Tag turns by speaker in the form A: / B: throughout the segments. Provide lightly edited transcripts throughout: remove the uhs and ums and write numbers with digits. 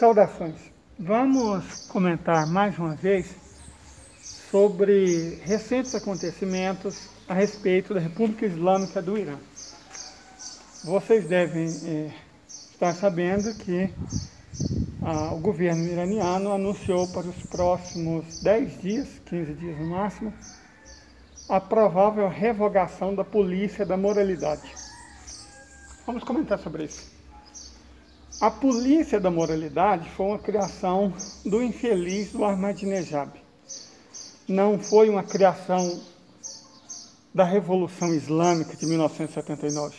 A: Saudações. Vamos comentar mais uma vez sobre recentes acontecimentos a respeito da República Islâmica do Irã. Vocês devem estar sabendo que o governo iraniano anunciou para os próximos 10 dias, 15 dias no máximo, a provável revogação da polícia da moralidade. Vamos comentar sobre isso. A polícia da moralidade foi uma criação do infeliz do Ahmadinejad. Não foi uma criação da Revolução Islâmica de 1979.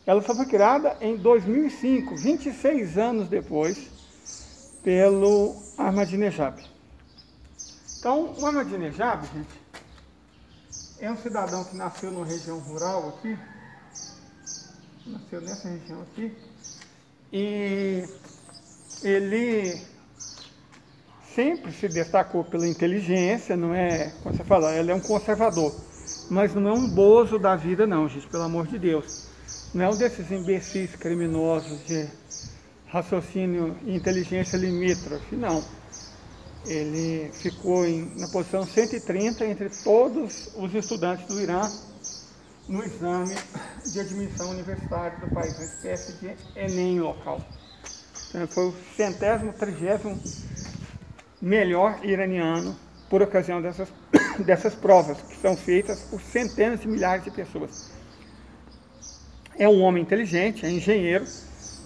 A: Ela só foi criada em 2005, 26 anos depois, pelo Ahmadinejad. Então, o Ahmadinejad, gente, é um cidadão que nasceu numa região rural aqui, nasceu nessa região aqui, e ele sempre se destacou pela inteligência, não é, como você fala, ele é um conservador, mas não é um bozo da vida não, gente, pelo amor de Deus. Não é um desses imbecis criminosos de raciocínio e inteligência limítrofe, não. Ele ficou na posição 130 entre todos os estudantes do Irã no exame de admissão universitária do país, uma espécie de Enem local. Então, foi o 130º melhor iraniano por ocasião dessas provas, que são feitas por centenas de milhares de pessoas. É um homem inteligente, é engenheiro,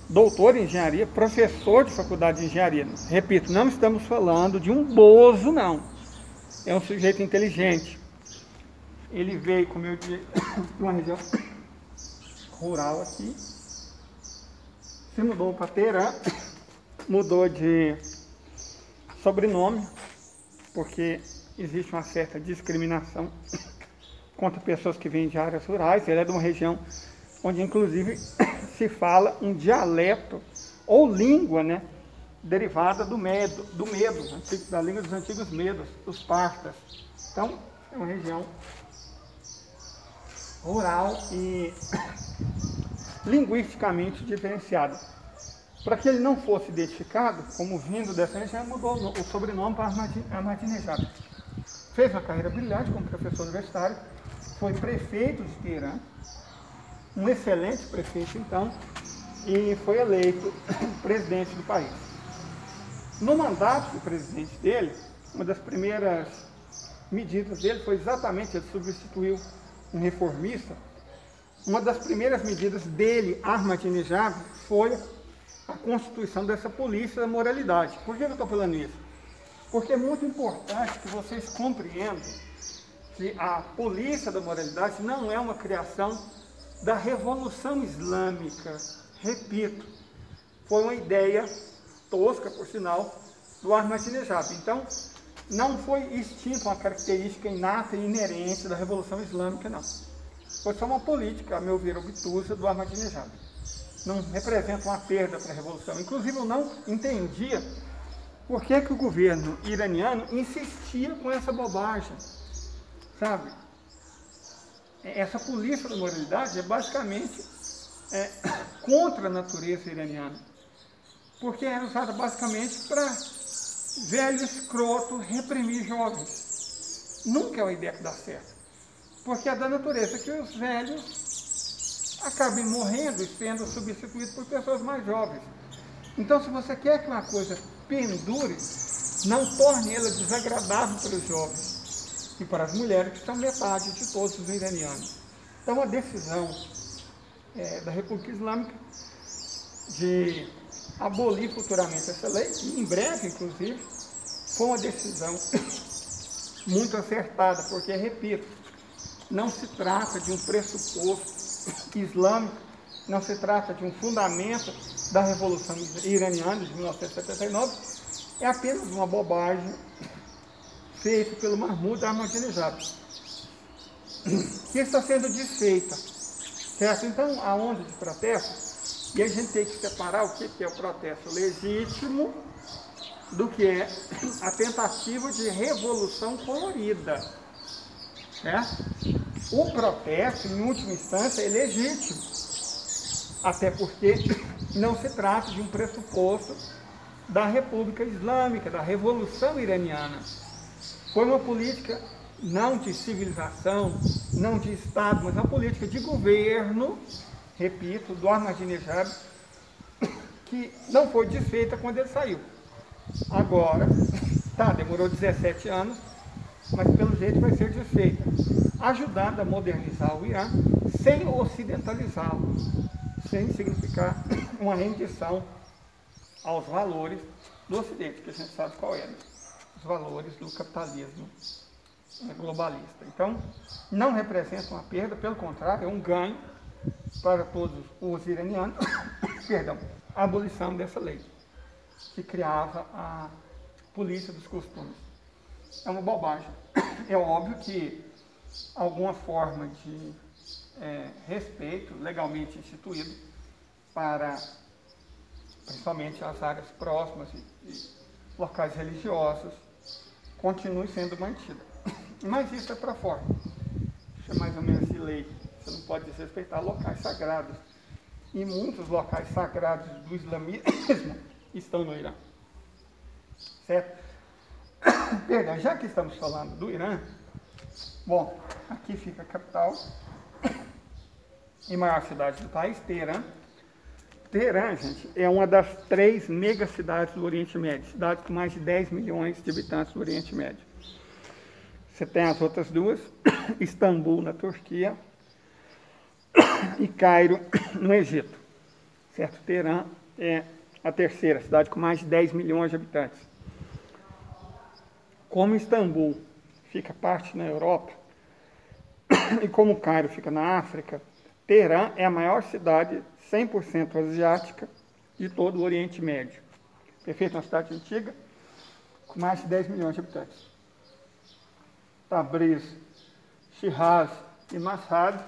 A: doutor em engenharia, professor de faculdade de engenharia. Repito, não estamos falando de um bozo, não. É um sujeito inteligente. Ele veio, como eu disse, de uma região rural aqui, se mudou para Teherã, mudou de sobrenome, porque existe uma certa discriminação contra pessoas que vêm de áreas rurais. Ele é de uma região onde, inclusive, se fala um dialeto ou língua, né, derivada do medo, da língua dos antigos medos, dos partas. Então, é uma região rural e linguisticamente diferenciada. Para que ele não fosse identificado como vindo dessa região, mudou o sobrenome para Ahmadinejad. Fez uma carreira brilhante como professor universitário, foi prefeito de Teherã, um excelente prefeito então, e foi eleito presidente do país. No mandato do presidente dele, uma das primeiras medidas dele foi exatamente, ele substituiu um reformista. Uma das primeiras medidas dele, Ahmadinejad, foi a constituição dessa polícia da moralidade. Por que eu estou falando isso? Porque é muito importante que vocês compreendam que a polícia da moralidade não é uma criação da Revolução Islâmica. Repito, foi uma ideia tosca, por sinal, do Ahmadinejad. Então, não foi extinta uma característica inata e inerente da Revolução Islâmica, não. Foi só uma política, a meu ver, obtusa do Ahmadinejad. Não representa uma perda para a Revolução. Inclusive, eu não entendia por que o governo iraniano insistia com essa bobagem, sabe? Essa polícia da moralidade é basicamente contra a natureza iraniana, porque é usada basicamente para velho escroto reprimir jovens. Nunca é uma ideia que dá certo, porque é da natureza que os velhos acabem morrendo e sendo substituídos por pessoas mais jovens. Então, se você quer que uma coisa pendure, não torne ela desagradável para os jovens e para as mulheres, que são metade de todos os iranianos. Então, a decisão da República Islâmica de abolir futuramente essa lei, e em breve, inclusive, foi uma decisão muito acertada, porque, repito, não se trata de um pressuposto islâmico, não se trata de um fundamento da Revolução Iraniana de 1979, é apenas uma bobagem feita pelo Mahmoud Ahmadinejad, que está sendo desfeita, certo? Então, a onda de protesto, e a gente tem que separar o que é o protesto legítimo do que é a tentativa de revolução colorida, certo? O protesto, em última instância, é legítimo, até porque não se trata de um pressuposto da República Islâmica, da Revolução Iraniana. Foi uma política não de civilização, não de Estado, mas uma política de governo, repito, do Ahmadinejad, que não foi desfeita quando ele saiu. Agora, demorou 17 anos, mas pelo jeito vai ser desfeita, ajudando a modernizar o Irã, sem ocidentalizá-lo, sem significar uma rendição aos valores do Ocidente, que a gente sabe qual é, né? Os valores do capitalismo globalista. Então, não representa uma perda, pelo contrário, é um ganho para todos os iranianos, perdão, a abolição dessa lei, que criava a polícia dos costumes. É uma bobagem. É óbvio que alguma forma de respeito legalmente instituído para, principalmente, as áreas próximas e locais religiosos, continue sendo mantida. Mas isso é para fora. Isso é mais ou menos de lei. Você não pode desrespeitar locais sagrados. E muitos locais sagrados do islamismo estão no Irã. Certo? Perdão, já que estamos falando do Irã, bom, aqui fica a capital e maior cidade do país, Teherã. Teherã, gente, é uma das 3 megacidades do Oriente Médio, cidade com mais de 10 milhões de habitantes do Oriente Médio. Você tem as outras duas, Istambul, na Turquia, e Cairo, no Egito. Certo? Teherã é a terceira cidade com mais de 10 milhões de habitantes. Como Istambul fica parte na Europa, e como Cairo fica na África, Teherã é a maior cidade 100% asiática de todo o Oriente Médio. Perfeito? Uma cidade antiga, com mais de 10 milhões de habitantes. Tabriz, Shiraz e Mashhad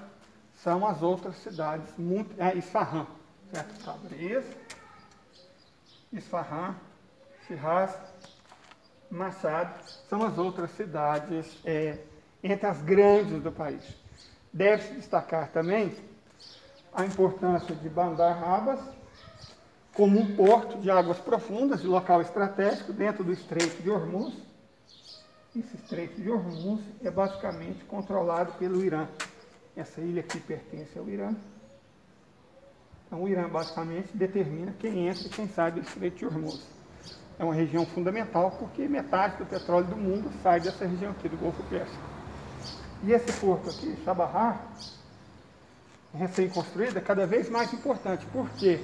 A: são as outras cidades, Isfahan, certo? Tabriz, Isfahan, Shiraz, Mashhad são as outras cidades entre as grandes do país. Deve-se destacar também a importância de Bandar Abbas como um porto de águas profundas, de local estratégico dentro do Estreito de Hormuz. Esse Estreito de Hormuz é basicamente controlado pelo Irã. Essa ilha aqui pertence ao Irã. Então, o Irã basicamente determina quem entra e quem sai do Estreito de Hormuz. É uma região fundamental porque metade do petróleo do mundo sai dessa região aqui do Golfo Pérsico. E esse porto aqui, Chabahar, recém-construído, é cada vez mais importante. Por quê?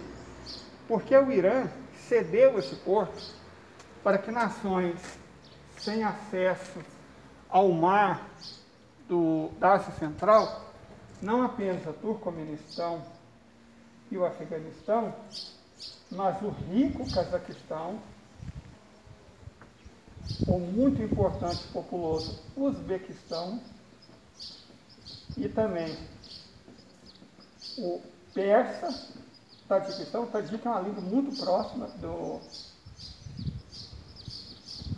A: Porque o Irã cedeu esse porto para que nações sem acesso ao mar da Ásia Central, não apenas a Turcomenistão e o Afeganistão, mas o rico Cazaquistão, o muito importante e populoso Uzbequistão e também o persa, Tadjikistão. O Tadjik é uma língua muito próxima do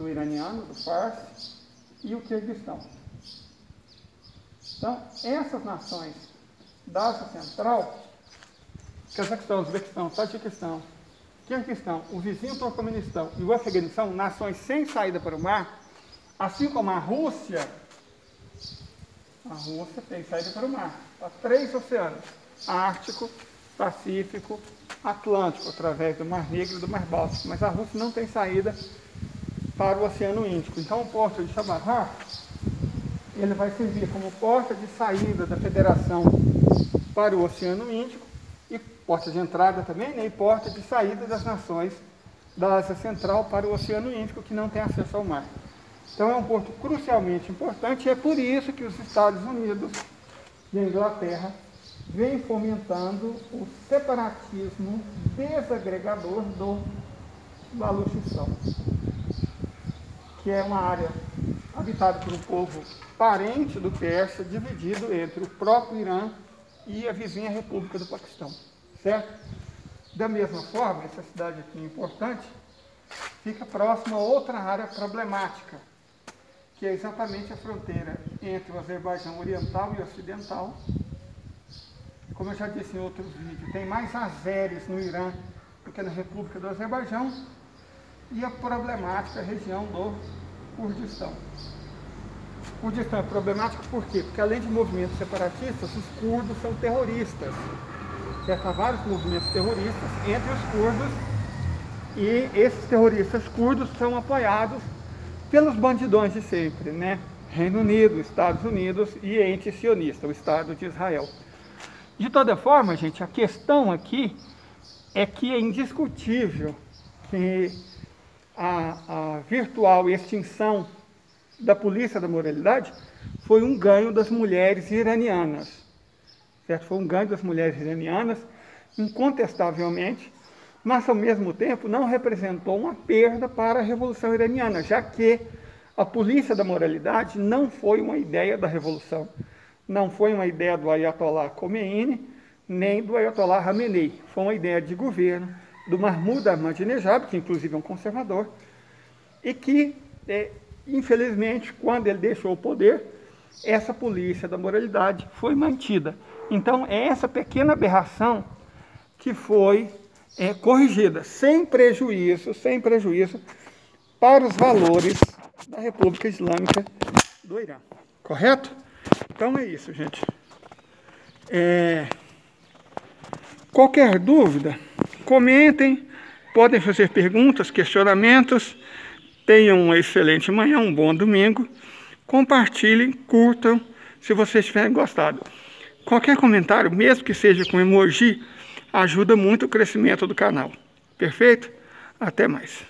A: iraniano, do farsi, e o Quirguistão. Então, essas nações da Ásia Central, Cazaquistão, Uzbequistão, Tadjikistão, Quirguistão, o vizinho Turcomenistão e o Afeganistão, nações sem saída para o mar, assim como a Rússia tem saída para o mar, para 3 oceanos, Ártico, Pacífico, Atlântico, através do Mar Negro e do Mar Báltico, mas a Rússia não tem saída para o Oceano Índico. Então, o porto de Chabahar, ele vai servir como porta de saída da Federação para o Oceano Índico, e porta de entrada também, né, e porta de saída das nações da Ásia Central para o Oceano Índico, que não tem acesso ao mar. Então, é um porto crucialmente importante, e é por isso que os Estados Unidos e a Inglaterra vêm fomentando o separatismo desagregador do Baluchistão, que é uma área habitada por um povo parente do persa, dividido entre o próprio Irã e a vizinha República do Paquistão, certo? Da mesma forma, essa cidade aqui importante fica próxima a outra área problemática, que é exatamente a fronteira entre o Azerbaijão Oriental e Ocidental. Como eu já disse em outros vídeos, tem mais azeres no Irã do que na República do Azerbaijão, e a problemática região do Kurdistão. O Kurdistão é problemático por quê? Porque além de movimentos separatistas, os curdos são terroristas. Certo? Há vários movimentos terroristas entre os curdos, e esses terroristas curdos são apoiados pelos bandidões de sempre, né? Reino Unido, Estados Unidos e ente sionista, o Estado de Israel. De toda forma, gente, a questão aqui é que é indiscutível que a virtual extinção da polícia da moralidade foi um ganho das mulheres iranianas. Certo? Foi um ganho das mulheres iranianas, incontestavelmente, mas ao mesmo tempo não representou uma perda para a Revolução Iraniana, já que a polícia da moralidade não foi uma ideia da Revolução, não foi uma ideia do Ayatollah Khomeini, nem do Ayatollah Khamenei. Foi uma ideia de governo do Mahmoud Ahmadinejad, que inclusive é um conservador, e que, infelizmente, quando ele deixou o poder, essa polícia da moralidade foi mantida. Então, é essa pequena aberração que foi corrigida, sem prejuízo para os valores da República Islâmica do Irã. Correto? Então é isso, gente. Qualquer dúvida, comentem, podem fazer perguntas, questionamentos. Tenham uma excelente manhã, um bom domingo. Compartilhem, curtam, se vocês tiverem gostado. Qualquer comentário, mesmo que seja com emoji, ajuda muito o crescimento do canal. Perfeito? Até mais.